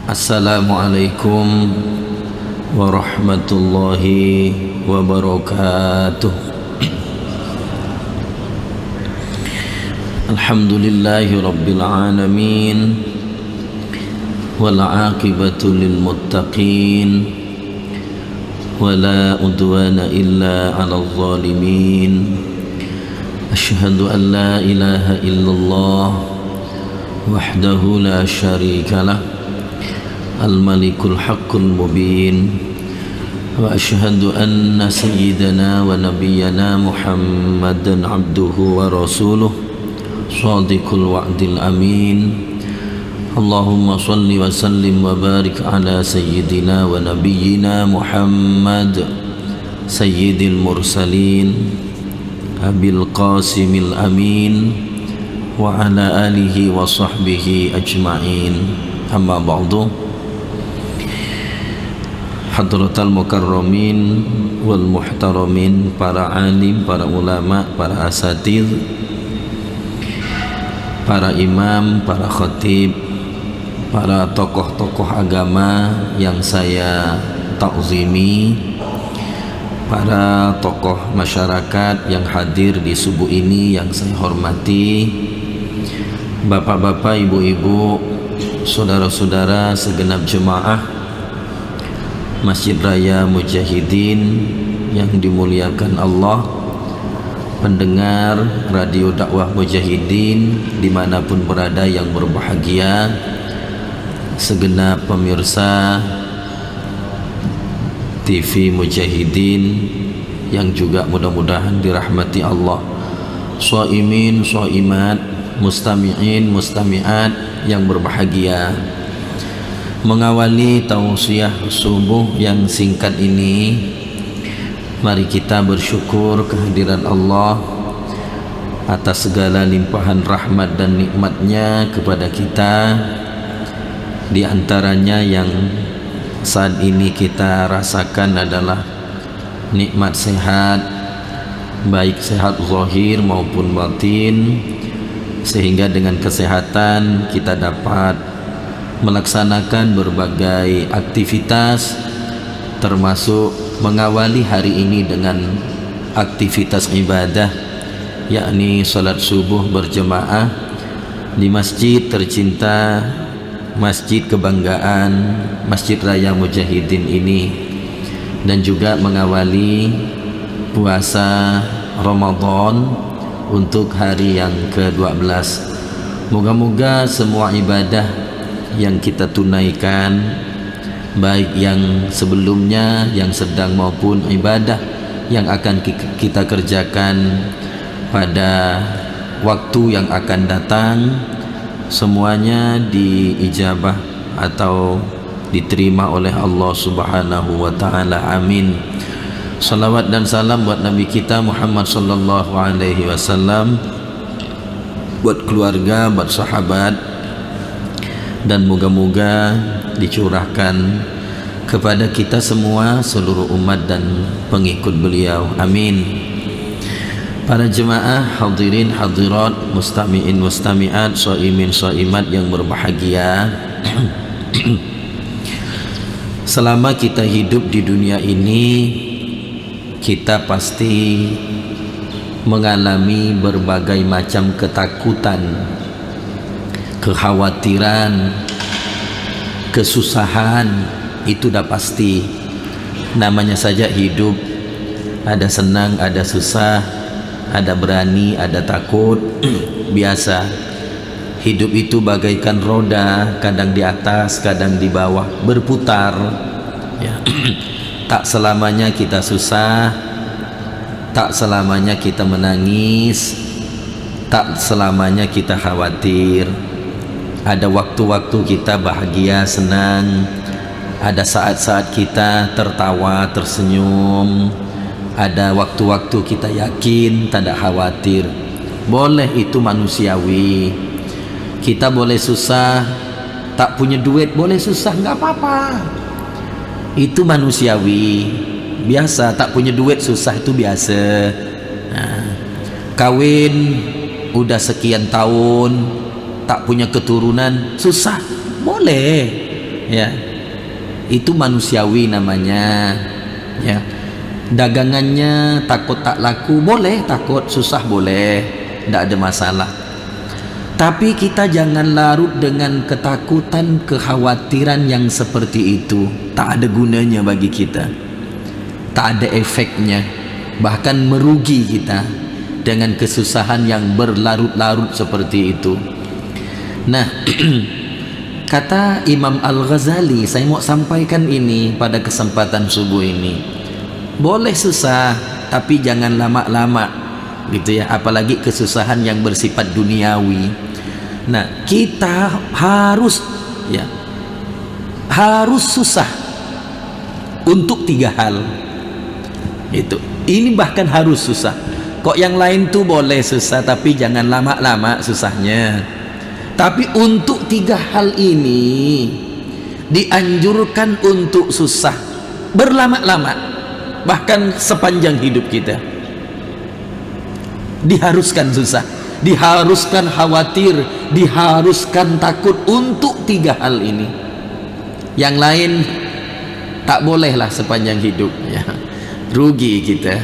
Assalamualaikum warahmatullahi wabarakatuh. Alhamdulillahi rabbil alamin, wal aqibatu lil muttaqin, wala udwana illa 'alal zalimin. Asyhadu an la ilaha illallah wahdahu la syarika lah, al-malikul haqqul mubin, wa asyhadu anna sayyidana wa nabiyyana Muhammadan abduhu wa rasuluh, shadiqul wa'dil amin. Allahumma salli wa sallim wa barik ala sayyidina wa nabiyyina Muhammad sayyidil mursalin abil qasimil amin wa ala alihi wa sahbihi ajma'in. Amma ba'du. Hadratal mukarramin wal muhtaramin, para alim, para ulama, para asatidz, para imam, para khatib, para tokoh-tokoh agama yang saya takzimi, para tokoh masyarakat yang hadir di subuh ini yang saya hormati, bapak-bapak, ibu-ibu, saudara-saudara segenap jemaah Masjid Raya Mujahidin yang dimuliakan Allah, pendengar radio dakwah Mujahidin dimanapun berada yang berbahagia, segenap pemirsa TV Mujahidin yang juga mudah-mudahan dirahmati Allah, shaimin, shaimat, mustami'in, mustami'at yang berbahagia. Mengawali tausiah subuh yang singkat ini, mari kita bersyukur kehadiran Allah atas segala limpahan rahmat dan nikmatnya kepada kita. Di antaranya yang saat ini kita rasakan adalah nikmat sehat, baik sehat zahir maupun batin, sehingga dengan kesehatan kita dapat melaksanakan berbagai aktivitas, termasuk mengawali hari ini dengan aktivitas ibadah, yakni salat subuh berjemaah di masjid tercinta, masjid kebanggaan, Masjid Raya Mujahidin ini, dan juga mengawali puasa Ramadan untuk hari yang ke-12. Moga-moga semua ibadah yang kita tunaikan, baik yang sebelumnya, yang sedang maupun ibadah yang akan kita kerjakan pada waktu yang akan datang, semuanya diijabah atau diterima oleh Allah Subhanahu wa ta'ala. Amin. Salawat dan salam buat Nabi kita Muhammad sallallahu alaihi wasallam, buat keluarga, buat sahabat, dan moga-moga dicurahkan kepada kita semua, seluruh umat dan pengikut beliau. Amin. Para jemaah hadirin hadirat, mustami'in mustami'at, shaimin shaimat yang berbahagia. Selama kita hidup di dunia ini, kita pasti mengalami berbagai macam ketakutan, kekhawatiran, kesusahan. Itu dah pasti. Namanya saja hidup, ada senang, ada susah, ada berani, ada takut. Biasa. Hidup itu bagaikan roda, kadang di atas, kadang di bawah, berputar ya. Tak selamanya kita susah, tak selamanya kita menangis, tak selamanya kita khawatir. Ada waktu-waktu kita bahagia, senang, ada saat-saat kita tertawa, tersenyum, ada waktu-waktu kita yakin, tak ada khawatir. Boleh, itu manusiawi. Kita boleh susah, tak punya duit, boleh susah, nggak apa-apa. Itu manusiawi, biasa. Tak punya duit, susah, itu biasa. Nah, kawin udah sekian tahun tak punya keturunan, susah, boleh. ya, itu manusiawi namanya, ya. Dagangannya takut tak laku, boleh, takut susah boleh, tidak ada masalah. Tapi kita jangan larut dengan ketakutan, kekhawatiran yang seperti itu. Tak ada gunanya bagi kita, tak ada efeknya, bahkan merugi kita dengan kesusahan yang berlarut-larut seperti itu. Nah, kata Imam Al-Ghazali, saya mau sampaikan ini pada kesempatan subuh ini. Boleh susah, tapi jangan lama-lama, gitu ya, apalagi kesusahan yang bersifat duniawi. Nah, kita harus, ya, harus susah untuk 3 hal. Itu, ini bahkan harus susah. Kok yang lain tuh boleh susah, tapi jangan lama-lama susahnya. Tapi untuk 3 hal ini dianjurkan untuk susah berlama-lama, bahkan sepanjang hidup kita. Diharuskan susah, diharuskan khawatir, diharuskan takut untuk 3 hal ini. Yang lain tak bolehlah sepanjang hidup, ya, rugi kita.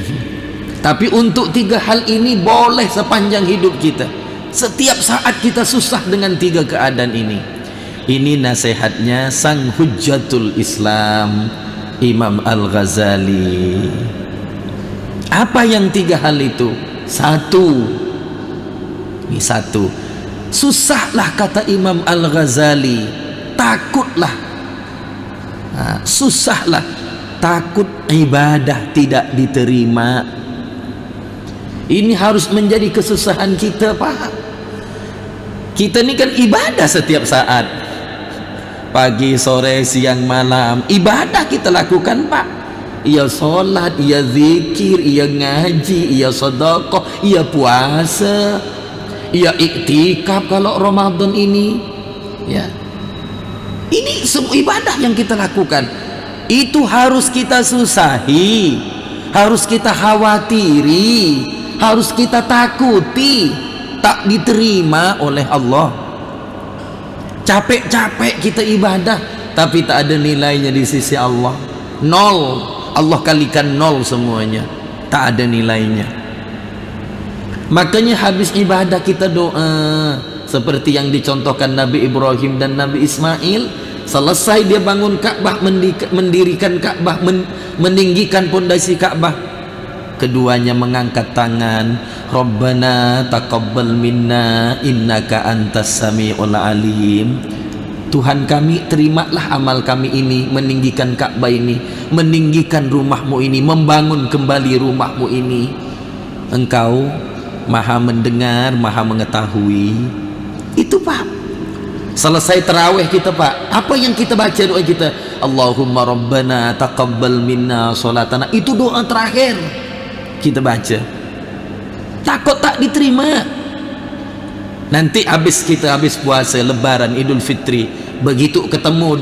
Tapi untuk 3 hal ini boleh sepanjang hidup kita. Setiap saat kita susah dengan 3 keadaan ini. Ini nasihatnya sang Hujjatul Islam Imam Al-Ghazali. Apa yang 3 hal itu? 1, ini 1, susahlah, kata Imam Al-Ghazali, takutlah. Nah, susahlah, takut ibadah tidak diterima. Ini harus menjadi kesusahan kita, Pak. Kita ini kan ibadah setiap saat, pagi, sore, siang, malam, ibadah kita lakukan, Pak. Ia solat, ia zikir, ia ngaji, ia sedekah, ia puasa, ia iktikaf kalau Ramadan ini, ya. Ini semua ibadah yang kita lakukan. Itu harus kita susahi, harus kita khawatiri, harus kita takuti tak diterima oleh Allah. Capek-capek kita ibadah, tapi tak ada nilainya di sisi Allah. 0. Allah kalikan 0 semuanya, tak ada nilainya. Makanya habis ibadah kita doa, seperti yang dicontohkan Nabi Ibrahim dan Nabi Ismail. Selesai dia bangun Ka'bah, mendirikan Ka'bah, meninggikan pondasi Ka'bah, keduanya mengangkat tangan, Rabbana taqabbal minna innaka antas sami'ul alim. Tuhan kami, terimalah amal kami ini, meninggikan Ka'bah ini, meninggikan rumahmu ini, membangun kembali rumahmu ini. Engkau maha mendengar, maha mengetahui. Itu, Pak. Selesai terawih kita, Pak, apa yang kita baca doa kita? Allahumma rabbana taqabbal minna sholatana. Itu doa terakhir kita baca. Takut tak diterima. Nanti kita habis puasa, Lebaran, Idul Fitri, begitu ketemu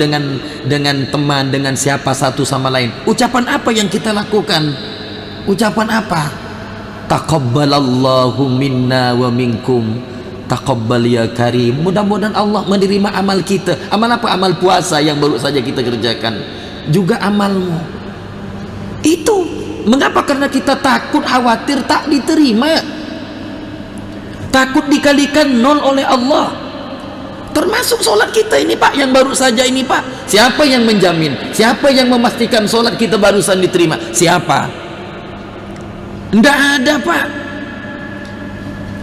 dengan teman, dengan siapa satu sama lain, ucapan apa yang kita lakukan? Ucapan apa? Taqabbalallahu minna wa minkum, taqabbal ya karim. Mudah-mudahan Allah menerima amal kita. Amal apa? Amal puasa yang baru saja kita kerjakan, juga amalmu. Itu mengapa? Karena kita takut, khawatir tak diterima, takut dikalikan 0 oleh Allah. Termasuk sholat kita ini, Pak, yang baru saja ini, Pak. Siapa yang menjamin? Siapa yang memastikan sholat kita barusan diterima? Siapa? Tidak ada, Pak.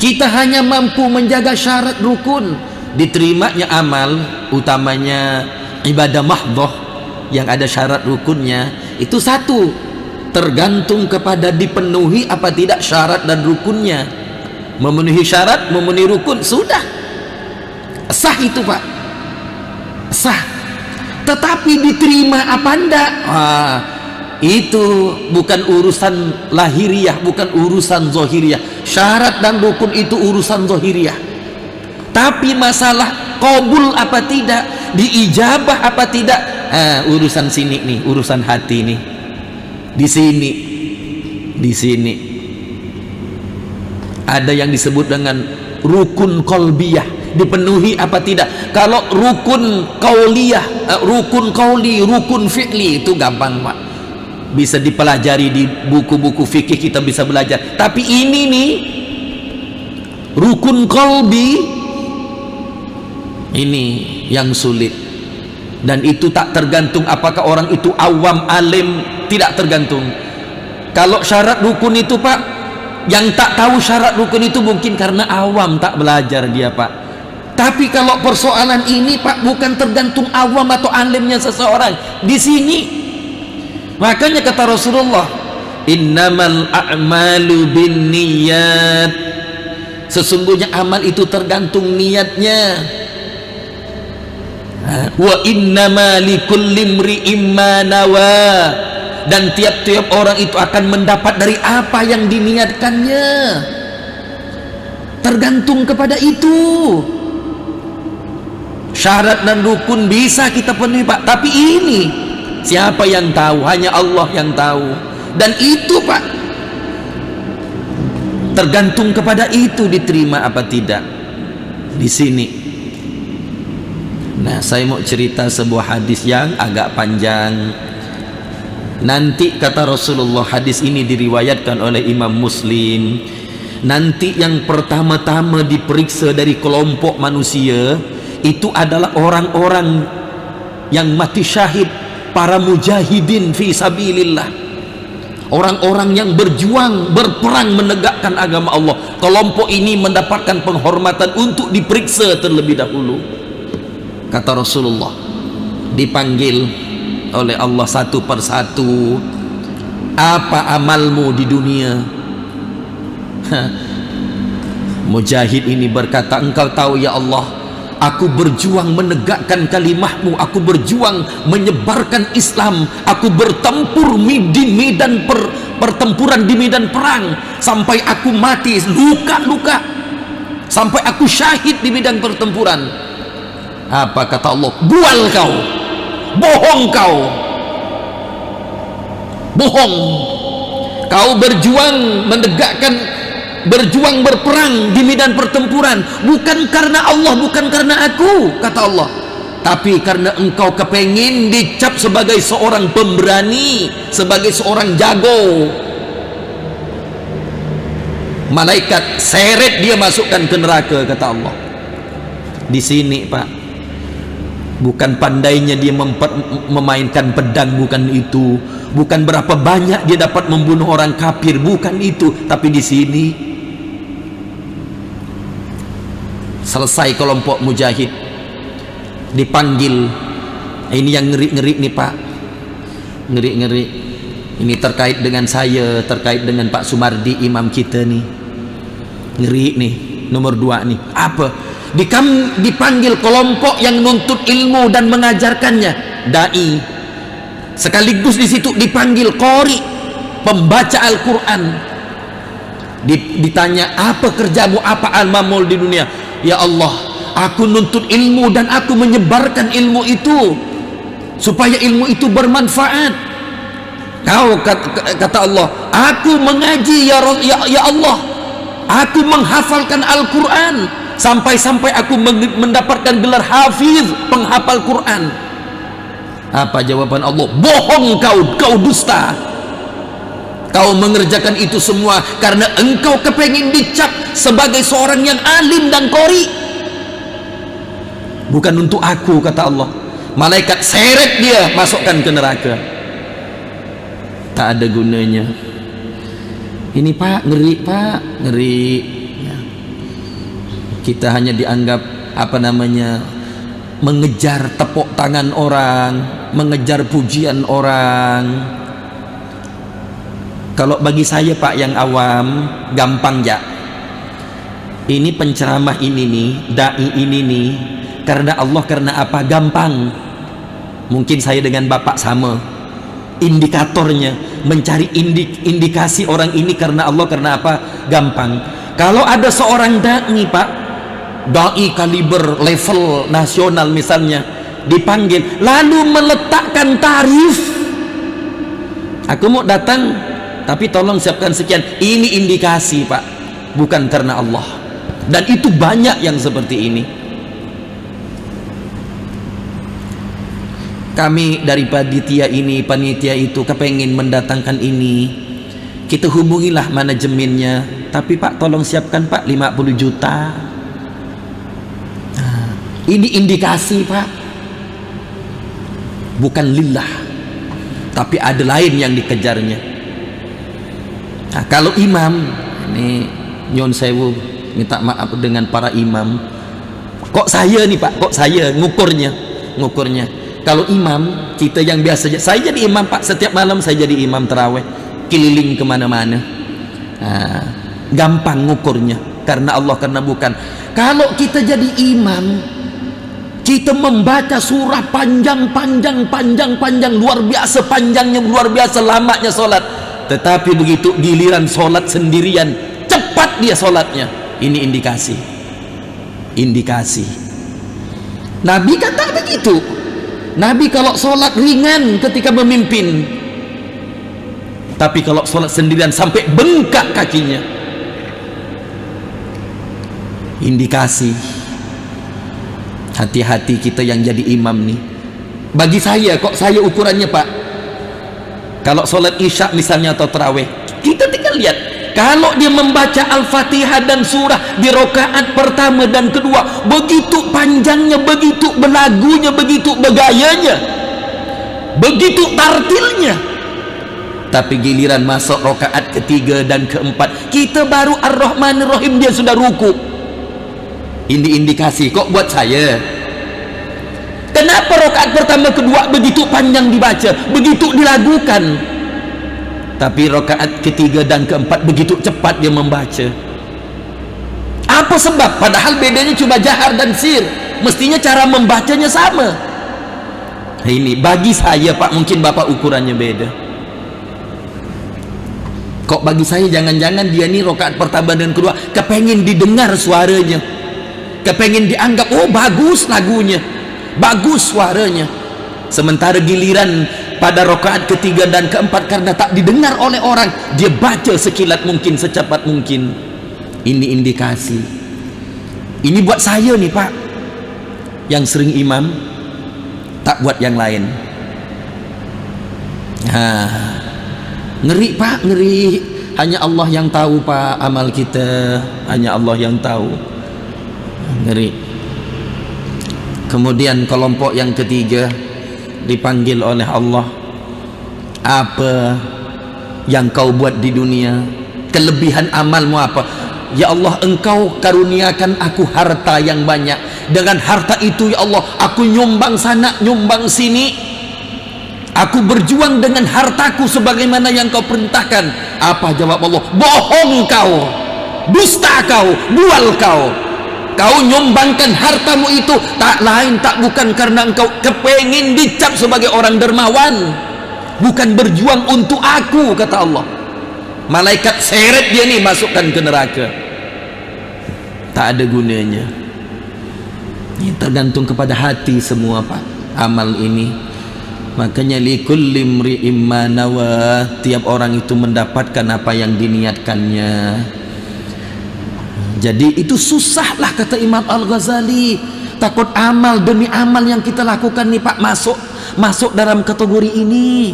Kita hanya mampu menjaga syarat rukun diterimanya amal, utamanya ibadah mahdhah yang ada syarat rukunnya. Itu 1, tergantung kepada dipenuhi apa tidak syarat dan rukunnya. Memenuhi syarat, memenuhi rukun, sudah sah itu, Pak, sah. Tetapi diterima apa enggak, itu bukan urusan lahiriah, bukan urusan zohiriah. Syarat dan rukun itu urusan zohiriah. Tapi masalah qabul apa tidak, diijabah apa tidak, urusan sini nih, urusan hati nih. Di sini ada yang disebut dengan rukun qalbiyah, dipenuhi apa tidak. Kalau rukun qauliyah, rukun qauli, rukun fi'li itu gampang Pak, bisa dipelajari di buku-buku fikih, kita bisa belajar. Tapi ini nih rukun qalbi, ini yang sulit. Dan itu tak tergantung apakah orang itu awam, alim, tidak tergantung. Kalau syarat rukun itu Pak, yang tak tahu syarat rukun itu mungkin karena awam, tak belajar dia Pak. Tapi kalau persoalan ini Pak, bukan tergantung awam atau alimnya seseorang. Di sini makanya kata Rasulullah, innamal a'malu binniyat, sesungguhnya amal itu tergantung niatnya. Wa innama likulli imri'in ma nawa, dan tiap-tiap orang itu akan mendapat dari apa yang diniatkannya. Tergantung kepada itu. Syarat dan rukun bisa kita penuhi Pak, tapi ini siapa yang tahu? Hanya Allah yang tahu. Dan itu Pak, tergantung kepada itu diterima apa tidak. Di sini nah, saya mau cerita sebuah hadis yang agak panjang. Nanti kata Rasulullah, hadis ini diriwayatkan oleh Imam Muslim, nanti yang pertama-tama diperiksa dari kelompok manusia itu adalah orang-orang yang mati syahid, para mujahidin fi sabilillah, orang-orang yang berjuang, berperang menegakkan agama Allah. Kelompok ini mendapatkan penghormatan untuk diperiksa terlebih dahulu. Kata Rasulullah, dipanggil oleh Allah satu persatu, apa amalmu di dunia? Mujahid ini berkata, engkau tahu ya Allah, aku berjuang menegakkan kalimahmu, aku berjuang menyebarkan Islam, aku bertempur di medan pertempuran, di medan perang, sampai aku mati luka-luka, sampai aku syahid di medan pertempuran. Apa kata Allah? Bual kau, bohong kau, bohong. Kau berjuang menegakkan, berjuang berperang di medan pertempuran bukan karena Allah, bukan karena aku, kata Allah, tapi karena engkau kepengin dicap sebagai seorang pemberani, sebagai seorang jago. Malaikat seret dia, masukkan ke neraka, kata Allah. Di sini Pak, bukan pandainya dia memainkan pedang, bukan itu, bukan berapa banyak dia dapat membunuh orang kafir, bukan itu. Tapi di sini selesai kelompok mujahid, dipanggil. Ini yang ngeri-ngeri nih Pak, ngeri-ngeri. Ini terkait dengan saya, terkait dengan Pak Sumardi, imam kita nih. Ngeri nih, nomor 2 nih. Apa? Dipanggil kelompok yang nuntut ilmu dan mengajarkannya, dai. Sekaligus di situ dipanggil qori, pembaca Al-Quran. Ditanya, apa kerjamu, apa amalmu di dunia? Ya Allah, aku nuntut ilmu dan aku menyebarkan ilmu itu supaya ilmu itu bermanfaat. Kau kata Allah, aku mengaji ya Allah, aku menghafalkan Al-Quran sampai-sampai aku mendapatkan gelar hafiz, penghafal Quran. Apa jawaban Allah? Bohong kau dusta. Kau mengerjakan itu semua karena engkau kepengin dicap sebagai seorang yang alim dan qori, bukan untuk aku, kata Allah. Malaikat seret dia, masukkan ke neraka. Tak ada gunanya. Ini Pak, ngeri Pak, ngeri. Kita hanya dianggap mengejar tepuk tangan orang, mengejar pujian orang. Kalau bagi saya Pak yang awam, gampang ya. Ini penceramah ini nih, dai ini nih, karena Allah, karena apa? Gampang. Mungkin saya dengan Bapak sama. Indikatornya, mencari indikasi orang ini karena Allah, karena apa? Gampang. Kalau ada seorang dai Pak, dai kaliber level nasional misalnya, dipanggil lalu meletakkan tarif, aku mau datang tapi tolong siapkan sekian, ini indikasi Pak, bukan karena Allah. Dan itu banyak yang seperti ini. kami dari panitia ini, panitia itu kepengen mendatangkan ini, kita hubungilah manajemennya, tapi Pak tolong siapkan Pak 50 juta. Nah, ini indikasi Pak, bukan lillah, tapi ada lain yang dikejarnya. Nah, kalau imam ini, nyon sewu minta maaf dengan para imam, kok saya nih Pak, kok saya ngukurnya kalau imam kita yang biasa, saya jadi imam Pak, setiap malam saya jadi imam terawih, keliling kemana-mana. Nah, gampang ngukurnya karena Allah, karena bukan. Kalau kita jadi imam, kita membaca surah panjang, luar biasa panjangnya, luar biasa lamanya solat, tetapi begitu giliran solat sendirian cepat dia solatnya, ini indikasi. Nabi kata begitu. Nabi kalau solat ringan ketika memimpin, tapi kalau sholat sendirian sampai bengkak kakinya, indikasi. Hati-hati kita yang jadi imam nih. Bagi saya, kok saya ukurannya Pak, kalau sholat isya misalnya atau tarawih, kita tinggal lihat, kalau dia membaca Al-Fatihah dan surah di rakaat pertama dan kedua, begitu panjangnya, begitu belagunya, begitu begayanya, begitu tartilnya. Tapi giliran masuk rakaat ketiga dan keempat, kita baru Ar-Rahmanir Rahim dia sudah ruku. Ini indikasi kok buat saya. Kenapa rakaat pertama kedua begitu panjang dibaca, begitu dilagukan, tapi rakaat ketiga dan keempat begitu cepat dia membaca? Apa sebab? Padahal bedanya cuma jahar dan sir, mestinya cara membacanya sama. Nah, ini bagi saya Pak, mungkin Bapak ukurannya beda. Kok bagi saya jangan-jangan dia nih rakaat pertama dan kedua kepengen didengar suaranya, kepengen dianggap oh bagus lagunya, bagus suaranya, sementara giliran pada rakaat ketiga dan keempat karena tak didengar oleh orang, dia baca sekilat mungkin, secepat mungkin. Ini indikasi. Ini buat saya nih Pak, yang sering imam, tak buat yang lain. Ngeri Pak, ngeri. Hanya Allah yang tahu Pak amal kita, hanya Allah yang tahu. Ngeri. Kemudian kelompok yang ketiga dipanggil oleh Allah, apa yang kau buat di dunia, kelebihan amalmu apa? Ya Allah, engkau karuniakan aku harta yang banyak, dengan harta itu ya Allah aku nyumbang sana nyumbang sini, aku berjuang dengan hartaku sebagaimana yang kau perintahkan. Apa jawab Allah? Bohong kau, dusta kau, bual kau. Kau nyumbangkan hartamu itu tak lain tak bukan karena engkau kepengin dicap sebagai orang dermawan, bukan berjuang untuk aku, kata Allah. Malaikat seret dia nih, masukkan ke neraka. Tak ada gunanya. Ini tergantung kepada hati semua Pak, amal ini. Makanya likulli imri'im ma nawa, tiap orang itu mendapatkan apa yang diniatkannya. Jadi itu susahlah, kata Imam Al-Ghazali. Takut amal demi amal yang kita lakukan nih Pak masuk dalam kategori ini.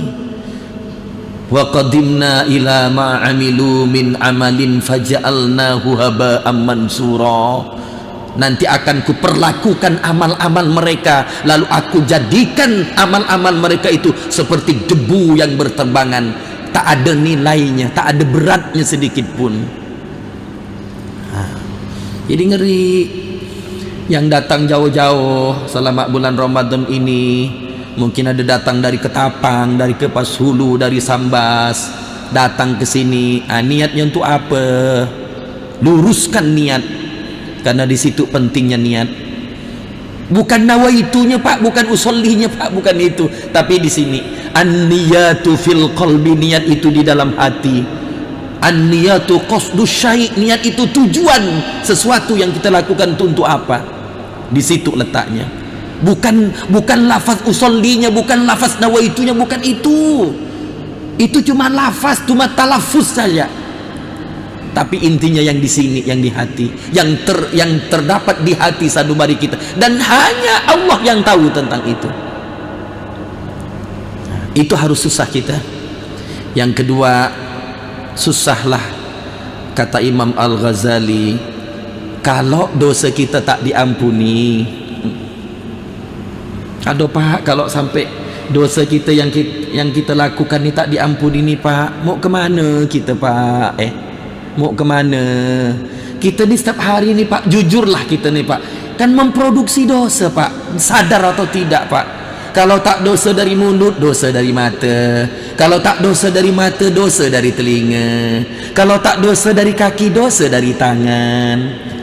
Wa qadimna ila ma amilu min amalin faja'alnahu haba'an mansura. Nanti akan kuperlakukan amal-amal mereka, lalu aku jadikan amal-amal mereka itu seperti debu yang berterbangan, tak ada nilainya, tak ada beratnya sedikit pun. Jadi ngeri. Yang datang jauh-jauh selama bulan Ramadan ini, mungkin ada datang dari Ketapang, dari Kepas Hulu, dari Sambas, datang ke sini. Niatnya untuk apa? Luruskan niat, karena di situ pentingnya niat. Bukan nawaitunya Pak, bukan usollinya Pak, bukan itu. Tapi di sini an-niyatu fil qalbi, niat itu di dalam hati. An-niyatu qasdus syai', niat itu tujuan sesuatu yang kita lakukan itu untuk apa? Di situ letaknya. Bukan lafaz usollinya, bukan lafaz nawaitunya, bukan itu. Itu cuma lafaz, cuma talafuz saja. Tapi intinya yang di sini, yang di hati, yang terdapat di hati sanubari kita, dan hanya Allah yang tahu tentang itu. Itu harus susah kita. Yang kedua, susahlah, kata Imam Al-Ghazali, kalau dosa kita tak diampuni. Aduh Pak, kalau sampai dosa kita yang kita lakukan ni tak diampuni ni Pak, mau kemana kita Pak? Mau kemana? Kita ni setiap hari ni Pak, jujurlah kita ni Pak, kan memproduksi dosa Pak, sadar atau tidak Pak? Kalau tak dosa dari mulut, dosa dari mata. Kalau tak dosa dari mata, dosa dari telinga. Kalau tak dosa dari kaki, dosa dari tangan.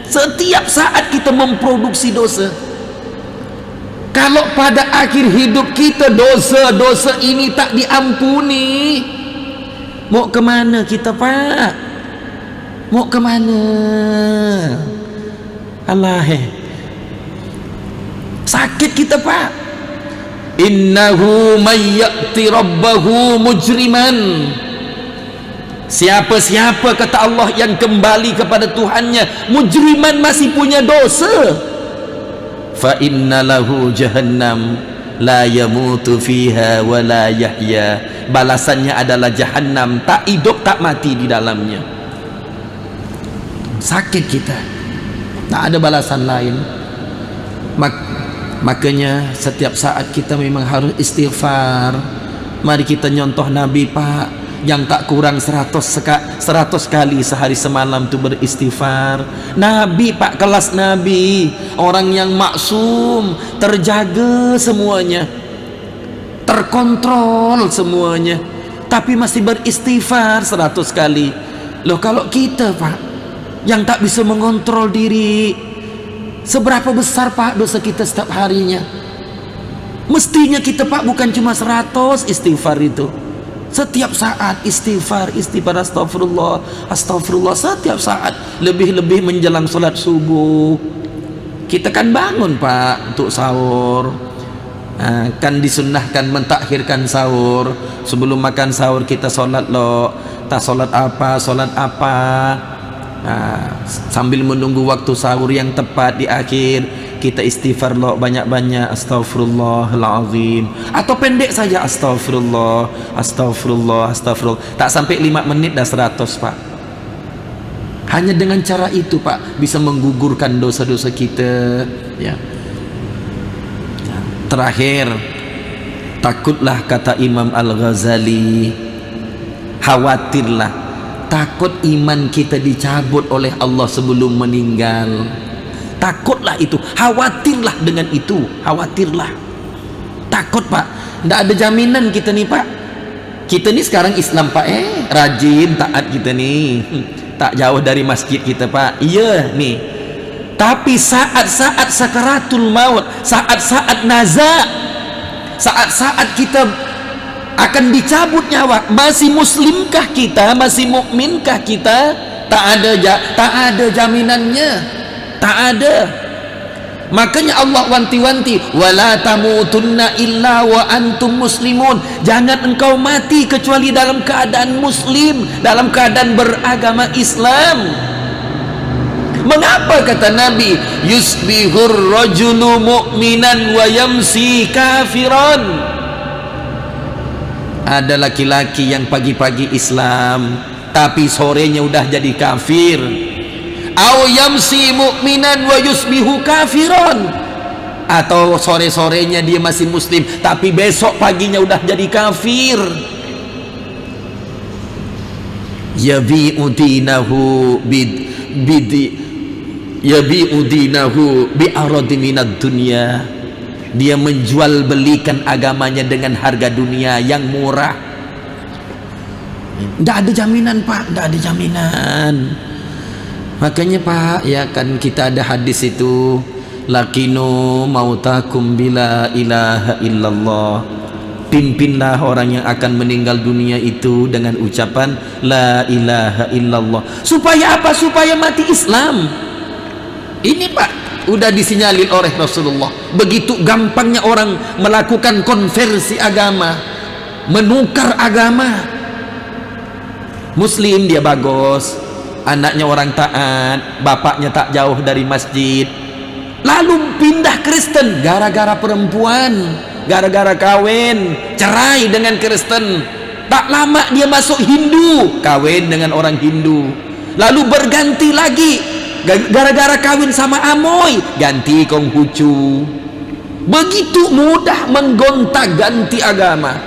Setiap saat kita memproduksi dosa. Kalau pada akhir hidup kita dosa-dosa ini tak diampuni, mau kemana kita Pak? Mau kemana? Allah, sakit kita Pak. Innahu may ya'ti rabbahu mujriman. Siapa-siapa, kata Allah, yang kembali kepada Tuhannya mujriman, masih punya dosa, fa inna lahu jahannam la yamutu fiha wa la yahya. Balasannya adalah jahannam, tak hidup tak mati di dalamnya. Sakit kita, tak ada balasan lain. Makanya setiap saat kita memang harus istighfar. Mari kita nyontoh Nabi Pak, yang tak kurang 100 kali sehari semalam tu beristighfar. Nabi Pak, kelas Nabi, orang yang maksum, terjaga semuanya, terkontrol semuanya, tapi masih beristighfar 100 kali. Loh, kalau kita Pak, yang tak bisa mengontrol diri, seberapa besar Pak dosa kita setiap harinya? Mestinya kita Pak bukan cuma 100 istighfar itu, setiap saat istighfar, astagfirullah, astagfirullah, setiap saat. Lebih-lebih menjelang sholat subuh, kita kan bangun Pak untuk sahur. Kan disunnahkan mentakhirkan sahur. Sebelum makan sahur kita sholat loh. Tak sholat apa, sholat apa. Sambil menunggu waktu sahur yang tepat di akhir, kita istighfar loh banyak-banyak, astagfirullahalazim, atau pendek saja, astagfirullah, astagfirullah, astagfirullah. Tak sampai 5 menit dah 100 Pak. Hanya dengan cara itu Pak bisa menggugurkan dosa-dosa kita ya. Terakhir, takutlah, kata Imam Al-Ghazali, khawatirlah, takut iman kita dicabut oleh Allah sebelum meninggal. Takutlah itu, khawatirlah dengan itu, khawatirlah. Takut Pak, tidak ada jaminan kita nih Pak. Kita nih sekarang Islam Pak, rajin, taat kita nih, tak jauh dari masjid kita Pak. Iya nih, tapi saat-saat sakaratul maut, saat-saat naza, saat-saat kita akan dicabut nyawa, masih muslimkah kita, masih mukminkah kita? Tak ada jaminannya, tak ada. Makanya Allah wanti-wanti, wala tamutunna illa wa antum muslimun. Jangan engkau mati kecuali dalam keadaan muslim, dalam keadaan beragama Islam. Mengapa kata Nabi, yusbihur rajulu mu'minan wa yamsi kafiran? Ada laki-laki yang pagi-pagi Islam tapi sorenya udah jadi kafir. Aw yamsi mu'minan wa yusbihu kafiran, atau sore-sorenya dia masih muslim tapi besok paginya udah jadi kafir. Yabi'u dinahu bi'aradi minad dunya. Dia menjual belikan agamanya dengan harga dunia yang murah. Tidak ada jaminan Pak, tidak ada jaminan. Makanya Pak, ya kan kita ada hadis itu, lakinu mautakum bila ilaha illallah. Pimpinlah orang yang akan meninggal dunia itu dengan ucapan la ilaha illallah. Supaya apa? Supaya mati Islam. Ini Pak, udah disinyalir oleh Rasulullah. Begitu gampangnya orang melakukan konversi agama, menukar agama. Muslim dia bagus, anaknya orang taat, bapaknya tak jauh dari masjid, lalu pindah Kristen gara-gara perempuan. gara-gara kawin cerai dengan Kristen. Tak lama dia masuk Hindu, kawin dengan orang Hindu, lalu berganti lagi gara-gara kawin sama Amoy, ganti Konghucu. Begitu mudah menggonta-ganti agama,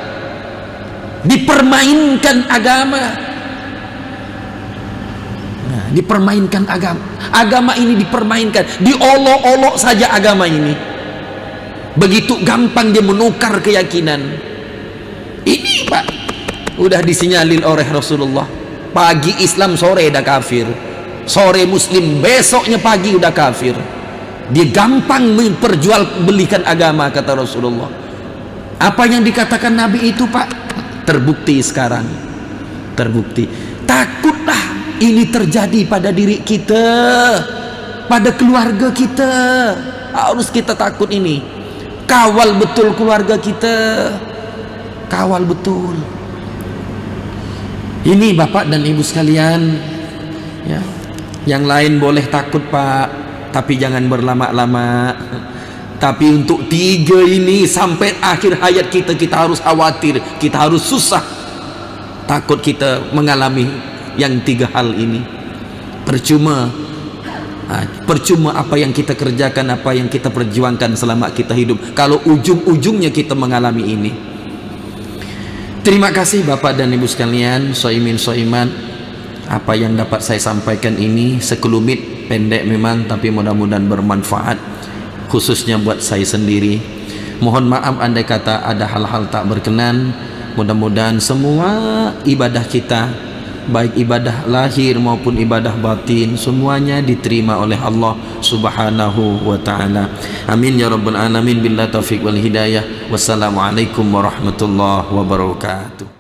dipermainkan agama. Nah, dipermainkan agama ini dipermainkan, diolok-olok saja agama ini. Begitu gampang dia menukar keyakinan. Ini Pak, udah disinyalir oleh Rasulullah, pagi Islam sore dah kafir, sore Muslim besoknya pagi udah kafir. Dia gampang memperjualbelikan agama, kata Rasulullah. Apa yang dikatakan Nabi itu Pak terbukti sekarang, terbukti. Takutlah ini terjadi pada diri kita, pada keluarga kita. Harus kita takut ini. Kawal betul keluarga kita, kawal betul. Ini Bapak dan Ibu sekalian, ya. Yang lain boleh takut Pak, tapi jangan berlama-lama. Tapi untuk 3 ini sampai akhir hayat kita, kita harus khawatir, kita harus susah. Takut kita mengalami yang 3 hal ini. Percuma apa yang kita kerjakan, apa yang kita perjuangkan selama kita hidup, kalau ujung-ujungnya kita mengalami ini. Terima kasih Bapak dan Ibu sekalian, soimin soiman. Apa yang dapat saya sampaikan ini sekelumit, pendek memang, tapi mudah-mudahan bermanfaat, khususnya buat saya sendiri. Mohon maaf andai kata ada hal-hal tak berkenan. Mudah-mudahan semua ibadah kita, baik ibadah lahir maupun ibadah batin, semuanya diterima oleh Allah Subhanahu wa ta'ala. Amin ya rabbal alamin. Billahi taufiq wal hidayah. Wassalamualaikum warahmatullahi wabarakatuh.